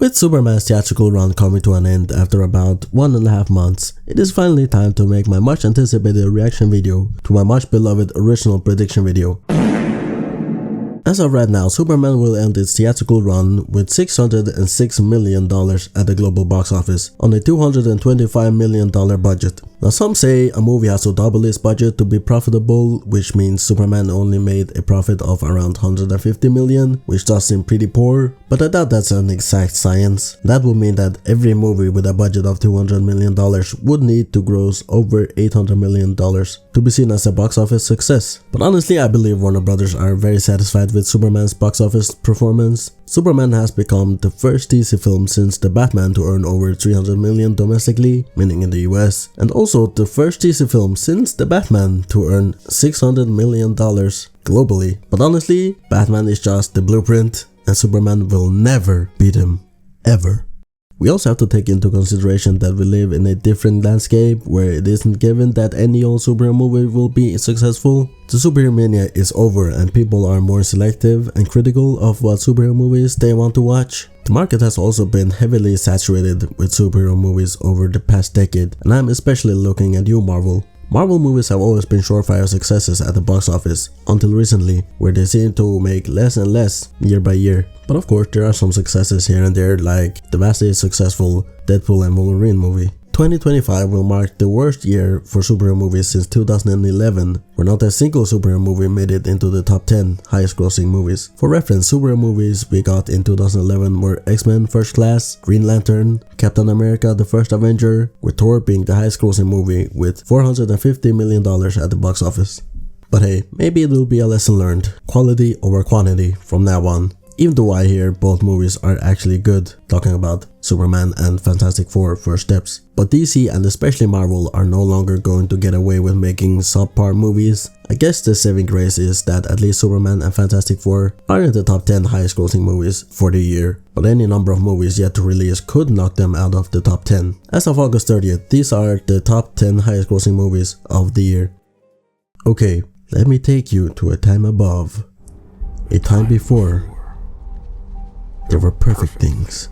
With Superman's theatrical run coming to an end after about 1.5 months, it is finally time to make my much anticipated reaction video to my much beloved original prediction video. As of right now, Superman will end its theatrical run with $606 million at the global box office on a $225 million budget. Now some say a movie has to double its budget to be profitable, which means Superman only made a profit of around $150 million, which does seem pretty poor, but I doubt that's an exact science. That would mean that every movie with a budget of $200 million would need to gross over $800 million to be seen as a box office success. But honestly, I believe Warner Brothers are very satisfied with Superman's box office performance. Superman has become the first DC film since The Batman to earn over $300 million domestically, meaning in the US, and also the first DC film since The Batman to earn $600 million globally. But honestly, Batman is just the blueprint, and Superman will never beat him, ever. We also have to take into consideration that we live in a different landscape where it isn't given that any old superhero movie will be successful. The superhero mania is over and people are more selective and critical of what superhero movies they want to watch. The market has also been heavily saturated with superhero movies over the past decade, and I'm especially looking at you, Marvel. Marvel movies have always been surefire successes at the box office, until recently, where they seem to make less and less year by year. But of course, there are some successes here and there, like the vastly successful Deadpool and Wolverine movie. 2025 will mark the worst year for superhero movies since 2011, where not a single superhero movie made it into the top 10 highest grossing movies. For reference, superhero movies we got in 2011 were X-Men First Class, Green Lantern, Captain America The First Avenger, with Thor being the highest grossing movie with $450 million at the box office. But hey, maybe it will be a lesson learned, quality over quantity from now on. Even though I hear both movies are actually good, talking about Superman and Fantastic Four First Steps. But DC and especially Marvel are no longer going to get away with making subpar movies. I guess the saving grace is that at least Superman and Fantastic Four are in the top 10 highest grossing movies for the year. But any number of movies yet to release could knock them out of the top 10. As of August 30th, these are the top 10 highest grossing movies of the year. Okay, let me take you to a time above, a time before. There were perfect things.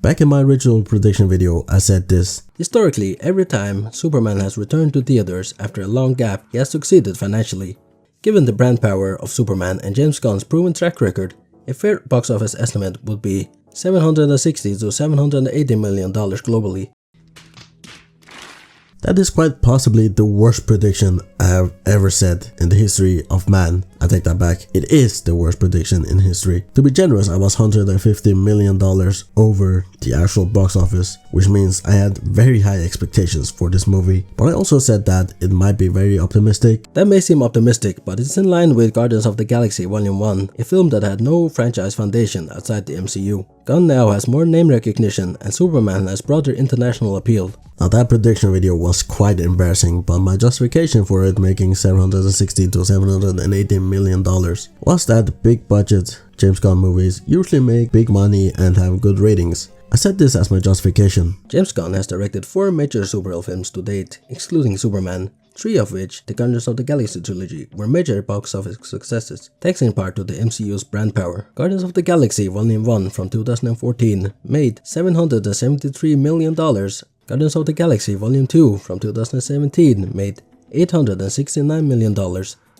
Back in my original prediction video, I said this. Historically, every time Superman has returned to theaters after a long gap, he has succeeded financially. Given the brand power of Superman and James Gunn's proven track record, a fair box office estimate would be $760 to $780 million globally. That is quite possibly the worst prediction I have ever said in the history of man. I take that back. It is the worst prediction in history. To be generous, I was $150 million over the actual box office, which means I had very high expectations for this movie. But I also said that it might be very optimistic. That may seem optimistic, but it's in line with Guardians of the Galaxy Volume 1, a film that had no franchise foundation outside the MCU. Gunn now has more name recognition and Superman has broader international appeal. Now that prediction video was quite embarrassing, but my justification for it making $760 to $780 million was that big budget James Gunn movies usually make big money and have good ratings. I said this as my justification. James Gunn has directed 4 major superhero films to date, excluding Superman, 3 of which, the Guardians of the Galaxy trilogy, were major box office successes, thanks in part to the MCU's brand power. Guardians of the Galaxy Volume 1 from 2014 made $773 million. Guardians of the Galaxy Volume 2 from 2017 made $869 million,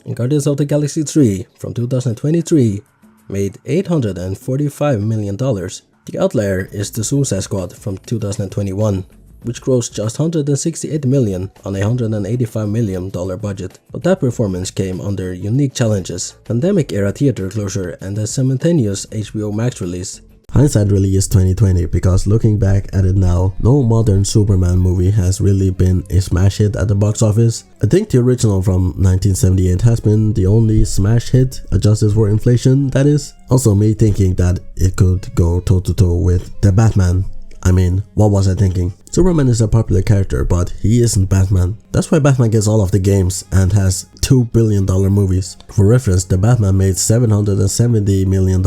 and Guardians of the Galaxy 3 from 2023 made $845 million. The outlier is the Suicide Squad from 2021, which grossed just $168 million on a $185 million budget. But that performance came under unique challenges, pandemic-era theater closure and a simultaneous HBO Max release. Hindsight really is 2020 because looking back at it now, no modern Superman movie has really been a smash hit at the box office. I think the original from 1978 has been the only smash hit, adjusted for inflation that is. Also me thinking that it could go toe to toe with The Batman. I mean, what was I thinking? Superman is a popular character, but he isn't Batman. That's why Batman gets all of the games and has $2 billion movies. For reference, the Batman made $770 million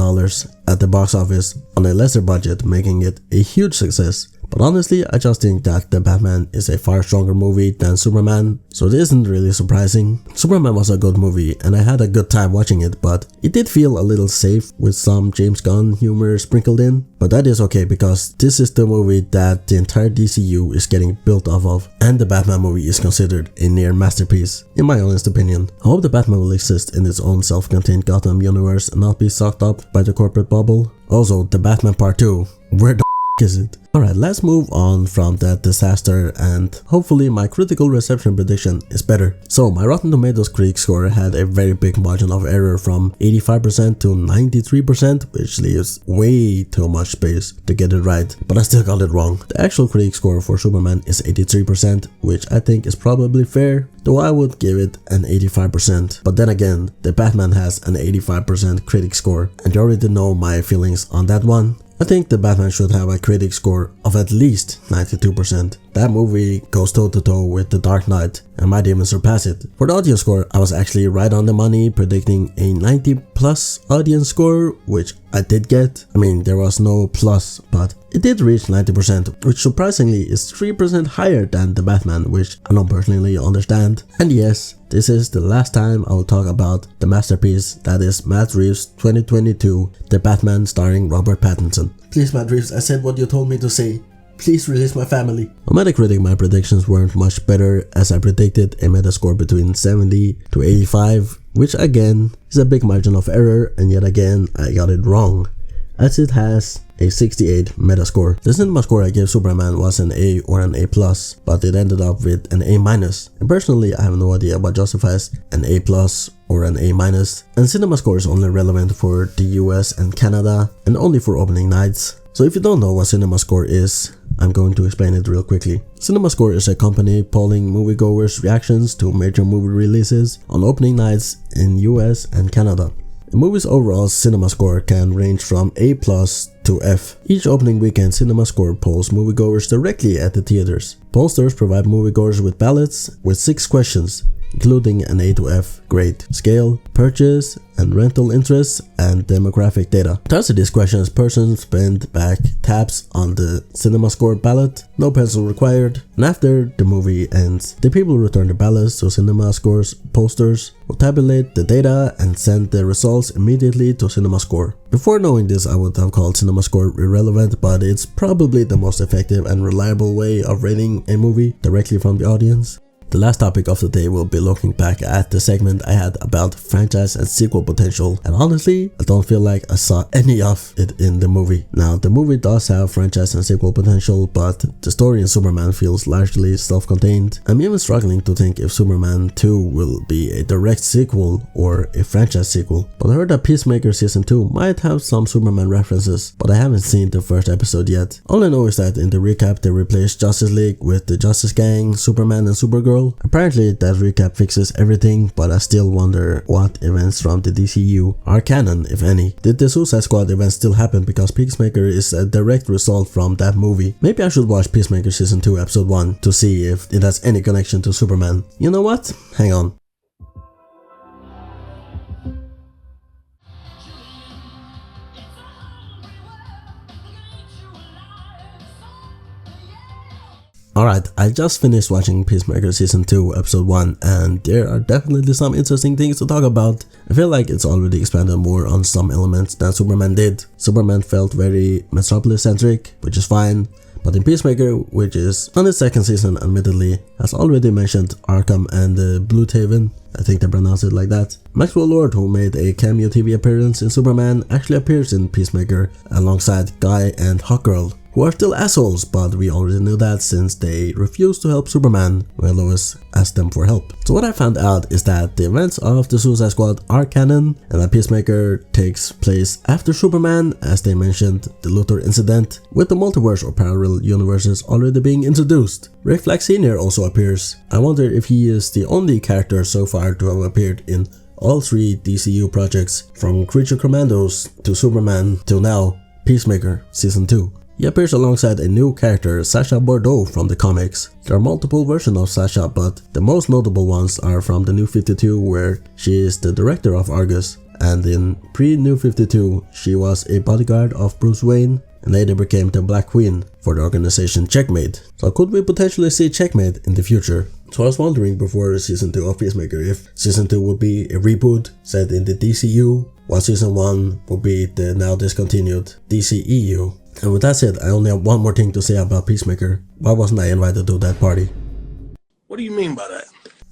at the box office on a lesser budget, making it a huge success. But honestly, I just think that The Batman is a far stronger movie than Superman, so it isn't really surprising. Superman was a good movie and I had a good time watching it, but it did feel a little safe with some James Gunn humor sprinkled in. But that is okay because this is the movie that the entire DCU is getting built off of, and the Batman movie is considered a near masterpiece, in my honest opinion. I hope the Batman will exist in its own self-contained Gotham universe and not be sucked up by the corporate bubble. Also, The Batman Part 2, where the is it? Alright, let's move on from that disaster and hopefully my critical reception prediction is better. So my Rotten Tomatoes critic score had a very big margin of error from 85% to 93%, which leaves way too much space to get it right, but I still got it wrong. The actual critic score for Superman is 83%, which I think is probably fair, though I would give it an 85%. But then again, the Batman has an 85% critic score, and you already know my feelings on that one. I think the Batman should have a critic score of at least 92%. That movie goes toe to toe with The Dark Knight and might even surpass it. For the audience score, I was actually right on the money, predicting a 90+ audience score, which I did get. I mean, there was no plus, but it did reach 90%, which surprisingly is 3% higher than The Batman, which I don't personally understand. And yes, this is the last time I will talk about the masterpiece that is Matt Reeves' 2022 The Batman starring Robert Pattinson. Please, Matt Reeves, I said what you told me to say. Please release my family. On Metacritic, my predictions weren't much better, as I predicted a Metascore between 70 to 85, which again is a big margin of error, and yet again I got it wrong, as it has a 68 Metascore. The cinema score I gave Superman was an A or an A+, but it ended up with an A-, and personally I have no idea what justifies an A+ or an A-, and cinema score is only relevant for the US and Canada, and only for opening nights. So if you don't know what cinema score is, I'm going to explain it real quickly. Cinema score is a company polling moviegoers' reactions to major movie releases on opening nights in US and Canada. A movie's overall cinema score can range from A+ to F. Each opening weekend, cinema score polls moviegoers directly at the theaters. Pollsters provide moviegoers with ballots with 6 questions, including an A to F grade, scale, purchase and rental interests, and demographic data. To answer these questions, persons bend back taps on the cinema score ballot, no pencil required, and after the movie ends, the people return the ballots to cinema scores posters, will tabulate the data and send the results immediately to cinema score. Before knowing this, I would have called cinema score irrelevant, but it's probably the most effective and reliable way of rating a movie directly from the audience. The last topic of the day will be looking back at the segment I had about franchise and sequel potential, and honestly, I don't feel like I saw any of it in the movie. Now, the movie does have franchise and sequel potential, but the story in Superman feels largely self-contained. I'm even struggling to think if Superman 2 will be a direct sequel or a franchise sequel, but I heard that Peacemaker Season 2 might have some Superman references, but I haven't seen the first episode yet. All I know is that in the recap they replaced Justice League with the Justice Gang, Superman and Supergirl. Apparently that recap fixes everything, but I still wonder what events from the DCU are canon, if any. Did the Suicide Squad event still happen because Peacemaker is a direct result from that movie? Maybe I should watch Peacemaker Season 2 Episode 1 to see if it has any connection to Superman. You know what? Hang on. Alright, I just finished watching Peacemaker Season 2 Episode 1 and there are definitely some interesting things to talk about. I feel like it's already expanded more on some elements than Superman did. Superman felt very Metropolis-centric, which is fine, but in Peacemaker, which is on its second season admittedly, has already mentioned Arkham and Blue Haven. I think they pronounce it like that. Maxwell Lord, who made a cameo TV appearance in Superman, actually appears in Peacemaker alongside Guy and Hawkgirl, who are still assholes, but we already knew that since they refused to help Superman when Lois asked them for help. So what I found out is that the events of the Suicide Squad are canon, and that Peacemaker takes place after Superman, as they mentioned the Luthor incident, with the multiverse or parallel universes already being introduced. Rick Flag Sr. also appears. I wonder if he is the only character so far to have appeared in all 3 DCU projects, from Creature Commandos to Superman till now Peacemaker Season 2. He appears alongside a new character, Sacha Bordeaux, from the comics. There are multiple versions of Sacha, but the most notable ones are from the New 52, where she is the director of Argus, and in pre-New 52 she was a bodyguard of Bruce Wayne and later became the Black Queen for the organization Checkmate. So could we potentially see Checkmate in the future? So I was wondering before season 2 of Peacemaker if season 2 would be a reboot set in the DCU, while season 1 would be the now discontinued DCEU. And with that said, I only have one more thing to say about Peacemaker. Why wasn't I invited to that party? What do you mean by that?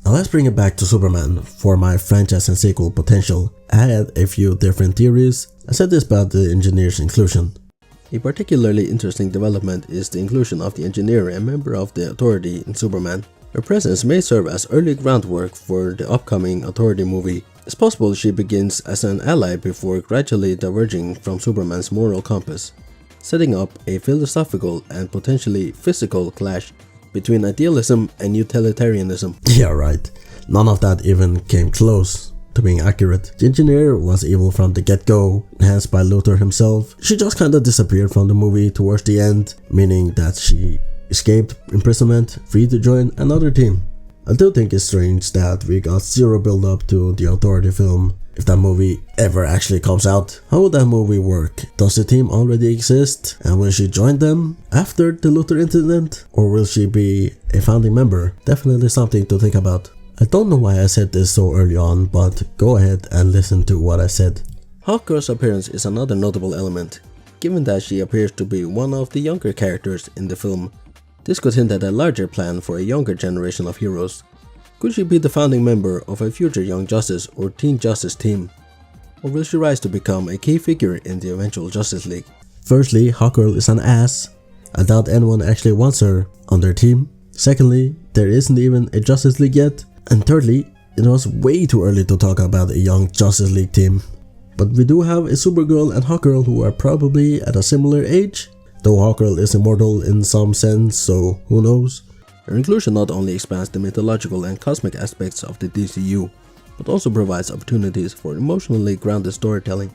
Now let's bring it back to Superman for my franchise and sequel potential. I had a few different theories. I said this about the engineer's inclusion. A particularly interesting development is the inclusion of the engineer and member of the Authority in Superman. Her presence may serve as early groundwork for the upcoming Authority movie. It's possible she begins as an ally before gradually diverging from Superman's moral compass, setting up a philosophical and potentially physical clash between idealism and utilitarianism. Yeah, right. None of that even came close to being accurate. The engineer was evil from the get-go, enhanced by Luthor himself. She just kinda disappeared from the movie towards the end, meaning that she escaped imprisonment, free to join another team. I do think it's strange that we got zero build up to the Authority film. If that movie ever actually comes out, how would that movie work? Does the team already exist, and will she join them after the Luthor incident? Or will she be a founding member? Definitely something to think about. I don't know why I said this so early on, but go ahead and listen to what I said. Hawkgirl's appearance is another notable element, given that she appears to be one of the younger characters in the film. This could hint at a larger plan for a younger generation of heroes. Could she be the founding member of a future Young Justice or Teen Justice team? Or will she rise to become a key figure in the eventual Justice League? Firstly, Hawkgirl is an ass. I doubt anyone actually wants her on their team. Secondly, there isn't even a Justice League yet. And thirdly, it was way too early to talk about a Young Justice League team. But we do have a Supergirl and Hawkgirl who are probably at a similar age, though Hawkgirl is immortal in some sense, so who knows. Her inclusion not only expands the mythological and cosmic aspects of the DCU, but also provides opportunities for emotionally grounded storytelling,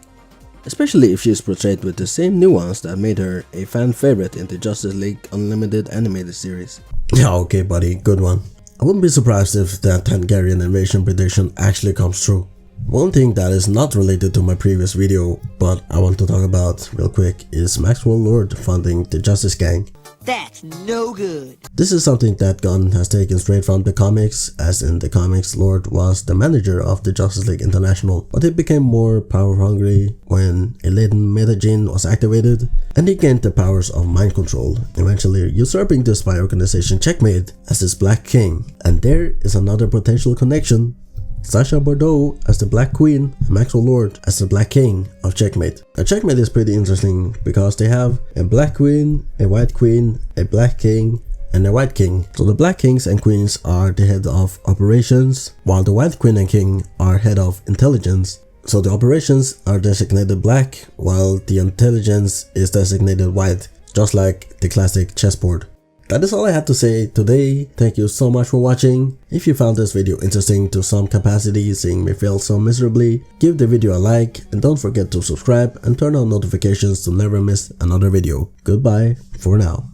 especially if she is portrayed with the same nuance that made her a fan favorite in the Justice League Unlimited animated series. Yeah, okay buddy, good one. I wouldn't be surprised if that Tangarian invasion prediction actually comes true. One thing that is not related to my previous video, but I want to talk about real quick, is Maxwell Lord funding the Justice Gang. That's no good. This is something that Gunn has taken straight from the comics, as in the comics Lord was the manager of the Justice League International, but he became more power hungry when a latent metagene was activated, and he gained the powers of mind control, eventually usurping the spy organization Checkmate as its Black King. And there is another potential connection. Sacha Bordeaux as the Black Queen and Maxwell Lord as the Black King of Checkmate. Now Checkmate is pretty interesting because they have a Black Queen, a White Queen, a Black King, and a White King. So the Black Kings and Queens are the head of operations, while the White Queen and King are head of intelligence. So the operations are designated black, while the intelligence is designated white, just like the classic chessboard. That is all I had to say today. Thank you so much for watching. If you found this video interesting to some capacity, seeing me fail so miserably, give the video a like and don't forget to subscribe and turn on notifications to never miss another video. Goodbye for now.